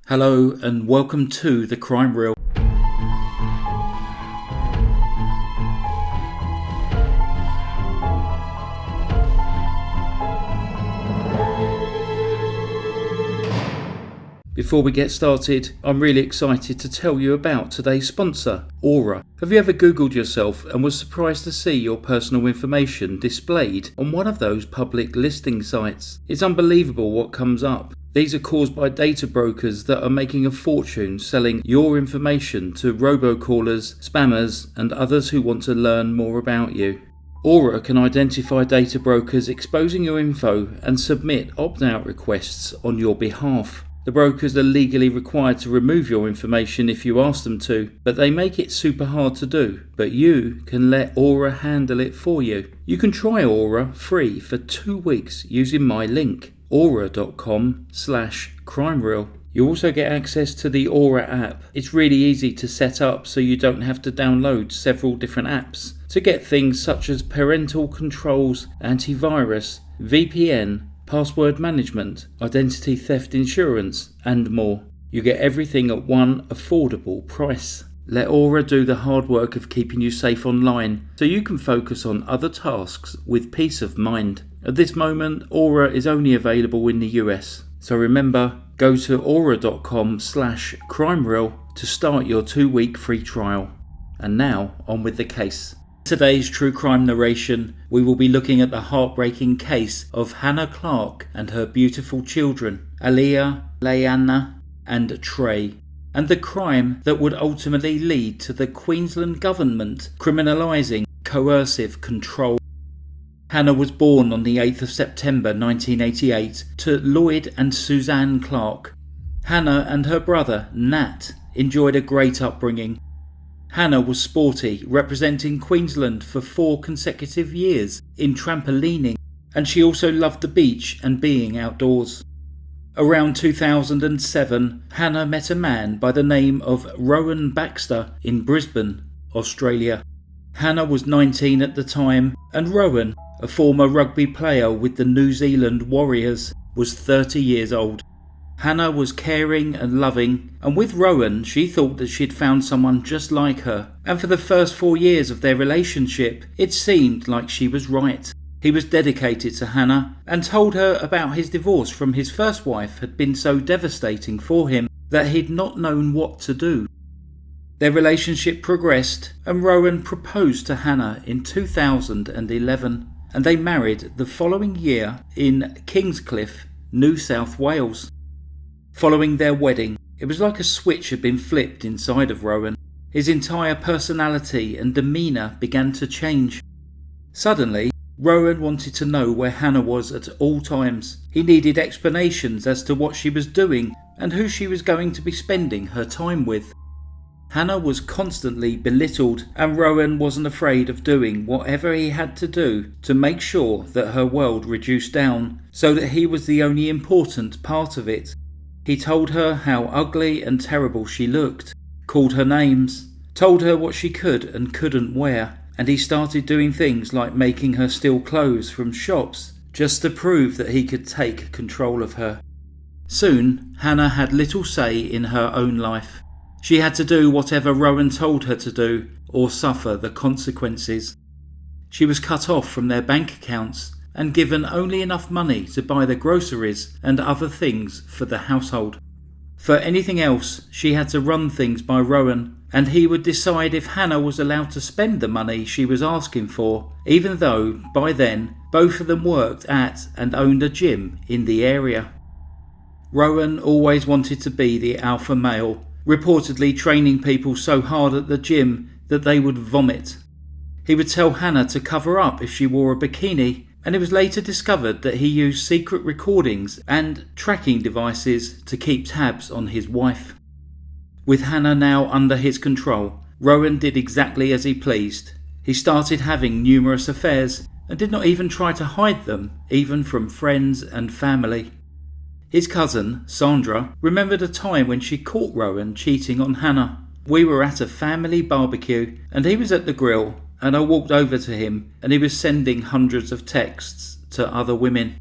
Hello and welcome to the Crime Reel. Before we get started, I'm really excited to tell you about today's sponsor, Aura. Have you ever Googled yourself and was surprised to see your personal information displayed on one of those public listing sites? It's unbelievable what comes up. These are caused by data brokers that are making a fortune selling your information to robocallers, spammers, and others who want to learn more about you. Aura can identify data brokers exposing your info and submit opt-out requests on your behalf. The brokers are legally required to remove your information if you ask them to, but they make it super hard to do. But you can let Aura handle it for you. You can try Aura free for 2 weeks using my link, aura.com/crimereel. You also get access to the Aura app. It's really easy to set up so you don't have to download several different apps to get things such as parental controls, antivirus, VPN, password management, identity theft insurance, and more. You get everything at one affordable price. Let Aura do the hard work of keeping you safe online so you can focus on other tasks with peace of mind. At this moment, Aura is only available in the US. So remember, go to aura.com/crimereel to start your 2-week free trial. And now, on with the case. Today's true crime narration, we will be looking at the heartbreaking case of Hannah Clarke and her beautiful children, Aliyah, Leanna, and Trey, and the crime that would ultimately lead to the Queensland government criminalising coercive control. Hannah was born on the 8th of September 1988 to Lloyd and Suzanne Clarke. Hannah and her brother, Nat, enjoyed a great upbringing. Hannah was sporty, representing Queensland for 4 consecutive years in trampolining, and she also loved the beach and being outdoors. Around 2007, Hannah met a man by the name of Rowan Baxter in Brisbane, Australia. Hannah was 19 at the time, and Rowan, a former rugby player with the New Zealand Warriors, was 30 years old. Hannah was caring and loving, and with Rowan she thought that she'd found someone just like her, and for the first 4 years of their relationship it seemed like she was right. He was dedicated to Hannah and told her about his divorce from his first wife had been so devastating for him that he'd not known what to do. Their relationship progressed and Rowan proposed to Hannah in 2011, and they married the following year in Kingscliff, New South Wales. Following their wedding, it was like a switch had been flipped inside of Rowan. His entire personality and demeanour began to change. Suddenly, Rowan wanted to know where Hannah was at all times. He needed explanations as to what she was doing and who she was going to be spending her time with. Hannah was constantly belittled, and Rowan wasn't afraid of doing whatever he had to do to make sure that her world reduced down, so that he was the only important part of it. He told her how ugly and terrible she looked, called her names, told her what she could and couldn't wear, and he started doing things like making her steal clothes from shops just to prove that he could take control of her. Soon, Hannah had little say in her own life. She had to do whatever Rowan told her to do or suffer the consequences. She was cut off from their bank accounts and given only enough money to buy the groceries and other things for the household. For anything else, she had to run things by Rowan, and he would decide if Hannah was allowed to spend the money she was asking for, even though, by then, both of them worked at and owned a gym in the area. Rowan always wanted to be the alpha male, reportedly training people so hard at the gym that they would vomit. He would tell Hannah to cover up if she wore a bikini, and it was later discovered that he used secret recordings and tracking devices to keep tabs on his wife. With Hannah now under his control, Rowan did exactly as he pleased. He started having numerous affairs and did not even try to hide them, even from friends and family. His cousin, Sandra, remembered a time when she caught Rowan cheating on Hannah. We were at a family barbecue and he was at the grill, and I walked over to him and he was sending hundreds of texts to other women.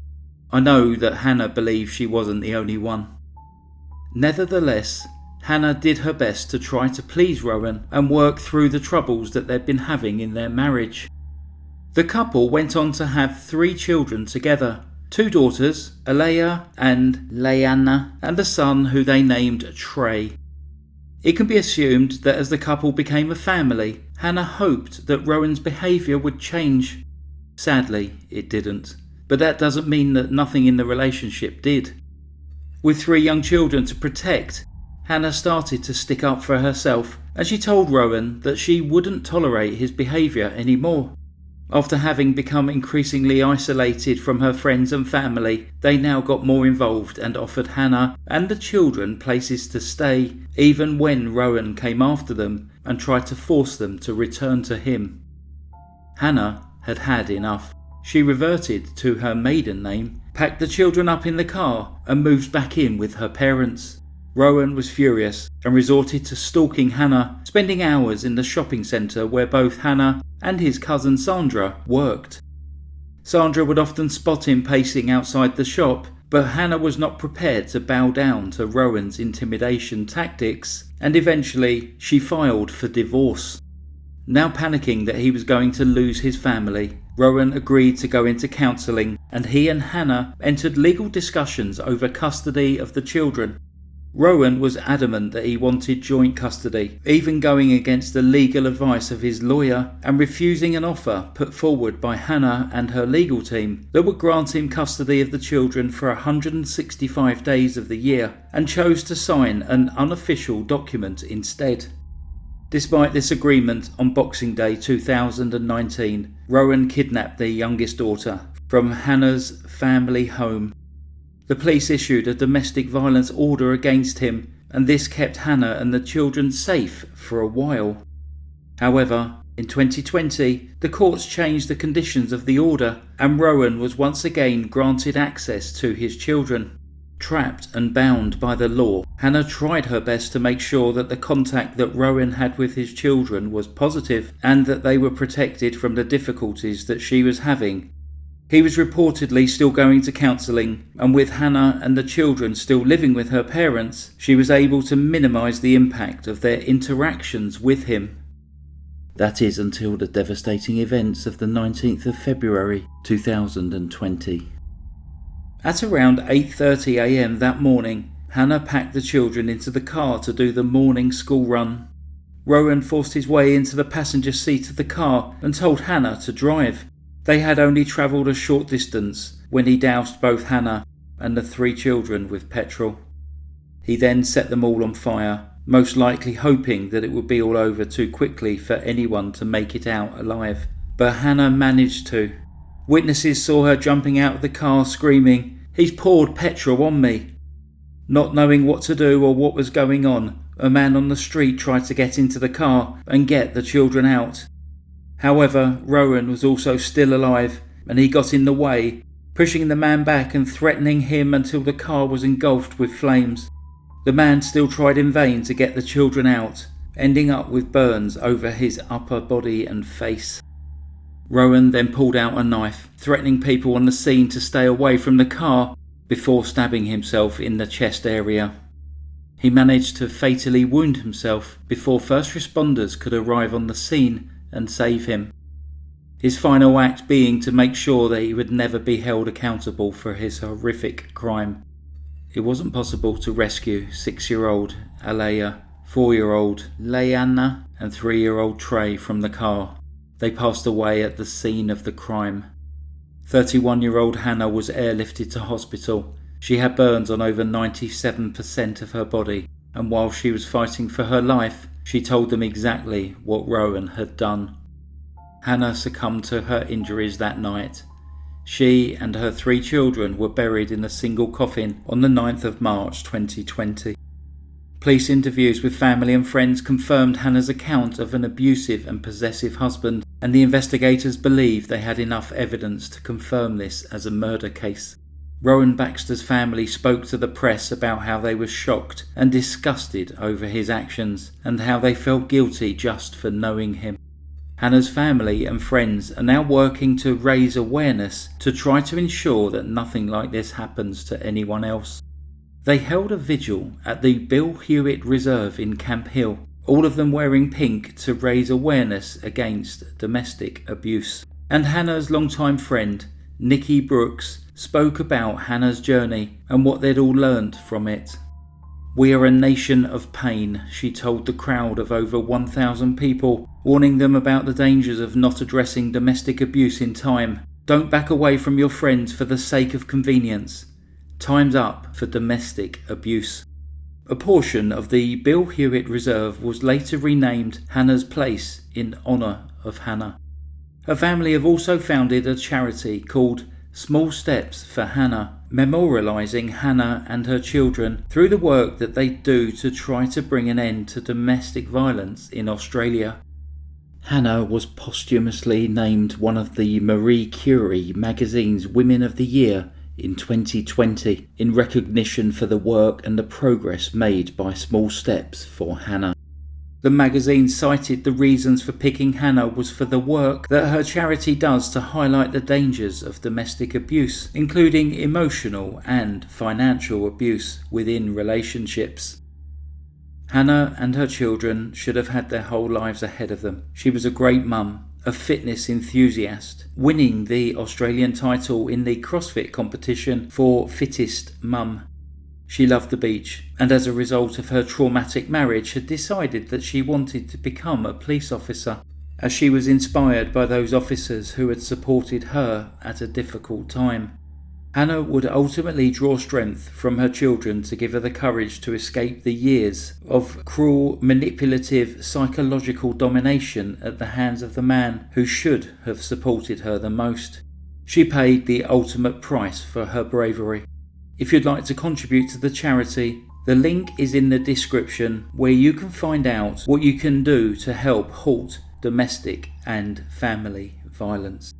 I know that Hannah believed she wasn't the only one. Nevertheless, Hannah did her best to try to please Rowan and work through the troubles that they'd been having in their marriage. The couple went on to have 3 children together, 2 daughters, Alea and Leanna, and a son who they named Trey. It can be assumed that as the couple became a family, Hannah hoped that Rowan's behaviour would change. Sadly, it didn't, but that doesn't mean that nothing in the relationship did. With 3 young children to protect, Hannah started to stick up for herself, and she told Rowan that she wouldn't tolerate his behaviour anymore. After having become increasingly isolated from her friends and family, they now got more involved and offered Hannah and the children places to stay, even when Rowan came after them and tried to force them to return to him. Hannah had had enough. She reverted to her maiden name, packed the children up in the car and moved back in with her parents. Rowan was furious and resorted to stalking Hannah, spending hours in the shopping centre where both Hannah and his cousin Sandra worked. Sandra would often spot him pacing outside the shop, but Hannah was not prepared to bow down to Rowan's intimidation tactics, and eventually she filed for divorce. Now panicking that he was going to lose his family, Rowan agreed to go into counselling, and he and Hannah entered legal discussions over custody of the children. Rowan was adamant that he wanted joint custody, even going against the legal advice of his lawyer and refusing an offer put forward by Hannah and her legal team that would grant him custody of the children for 165 days of the year, and chose to sign an unofficial document instead. Despite this agreement, on Boxing Day 2019, Rowan kidnapped their youngest daughter from Hannah's family home. The police issued a domestic violence order against him, and this kept Hannah and the children safe for a while. However, in 2020, the courts changed the conditions of the order, and Rowan was once again granted access to his children. Trapped and bound by the law, Hannah tried her best to make sure that the contact that Rowan had with his children was positive and that they were protected from the difficulties that she was having. He was reportedly still going to counselling, and with Hannah and the children still living with her parents, she was able to minimise the impact of their interactions with him. That is until the devastating events of the 19th of February 2020. At around 8:30 a.m. that morning, Hannah packed the children into the car to do the morning school run. Rowan forced his way into the passenger seat of the car and told Hannah to drive. They had only travelled a short distance when he doused both Hannah and the 3 children with petrol. He then set them all on fire, most likely hoping that it would be all over too quickly for anyone to make it out alive. But Hannah managed to. Witnesses saw her jumping out of the car screaming, "He's poured petrol on me." Not knowing what to do or what was going on, a man on the street tried to get into the car and get the children out. However, Rowan was also still alive, and he got in the way, pushing the man back and threatening him until the car was engulfed with flames. The man still tried in vain to get the children out, ending up with burns over his upper body and face. Rowan then pulled out a knife, threatening people on the scene to stay away from the car before stabbing himself in the chest area. He managed to fatally wound himself before first responders could arrive on the scene and save him. His final act being to make sure that he would never be held accountable for his horrific crime. It wasn't possible to rescue 6-year-old Alea, 4-year-old Leanna and 3-year-old Trey from the car. They passed away at the scene of the crime. 31-year-old Hannah was airlifted to hospital. She had burns on over 97% of her body, and while she was fighting for her life, she told them exactly what Rowan had done. Hannah succumbed to her injuries that night. She and her 3 children were buried in a single coffin on the 9th of March 2020. Police interviews with family and friends confirmed Hannah's account of an abusive and possessive husband, and the investigators believed they had enough evidence to confirm this as a murder case. Rowan Baxter's family spoke to the press about how they were shocked and disgusted over his actions and how they felt guilty just for knowing him. Hannah's family and friends are now working to raise awareness to try to ensure that nothing like this happens to anyone else. They held a vigil at the Bill Hewitt Reserve in Camp Hill, all of them wearing pink to raise awareness against domestic abuse. And Hannah's longtime friend, Nikki Brooks, spoke about Hannah's journey and what they'd all learned from it. "We are a nation of pain," she told the crowd of over 1,000 people, warning them about the dangers of not addressing domestic abuse in time. "Don't back away from your friends for the sake of convenience. Time's up for domestic abuse." A portion of the Bill Hewitt Reserve was later renamed Hannah's Place in honour of Hannah. Her family have also founded a charity called Small Steps for Hannah, memorialising Hannah and her children through the work that they do to try to bring an end to domestic violence in Australia. Hannah was posthumously named one of the Marie Curie magazine's Women of the Year in 2020 in recognition for the work and the progress made by Small Steps for Hannah. The magazine cited the reasons for picking Hannah was for the work that her charity does to highlight the dangers of domestic abuse, including emotional and financial abuse within relationships. Hannah and her children should have had their whole lives ahead of them. She was a great mum, a fitness enthusiast, winning the Australian title in the CrossFit competition for Fittest Mum. She loved the beach, and as a result of her traumatic marriage had decided that she wanted to become a police officer, as she was inspired by those officers who had supported her at a difficult time. Hannah would ultimately draw strength from her children to give her the courage to escape the years of cruel, manipulative, psychological domination at the hands of the man who should have supported her the most. She paid the ultimate price for her bravery. If you'd like to contribute to the charity, the link is in the description, where you can find out what you can do to help halt domestic and family violence.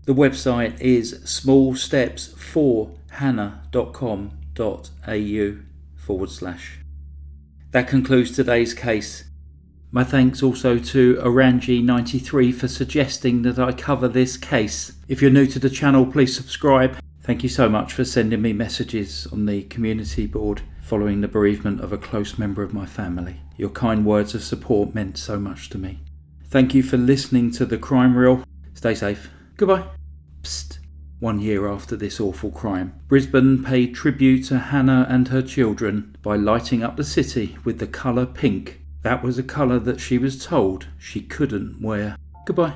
The website is smallstepsforhannah.com.au/. That concludes today's case. My thanks also to Orangi93 for suggesting that I cover this case. If you're new to the channel, please subscribe. Thank you so much for sending me messages on the community board following the bereavement of a close member of my family. Your kind words of support meant so much to me. Thank you for listening to The Crime Reel. Stay safe. Goodbye. Psst. 1 year after this awful crime, Brisbane paid tribute to Hannah and her children by lighting up the city with the colour pink. That was a colour that she was told she couldn't wear. Goodbye.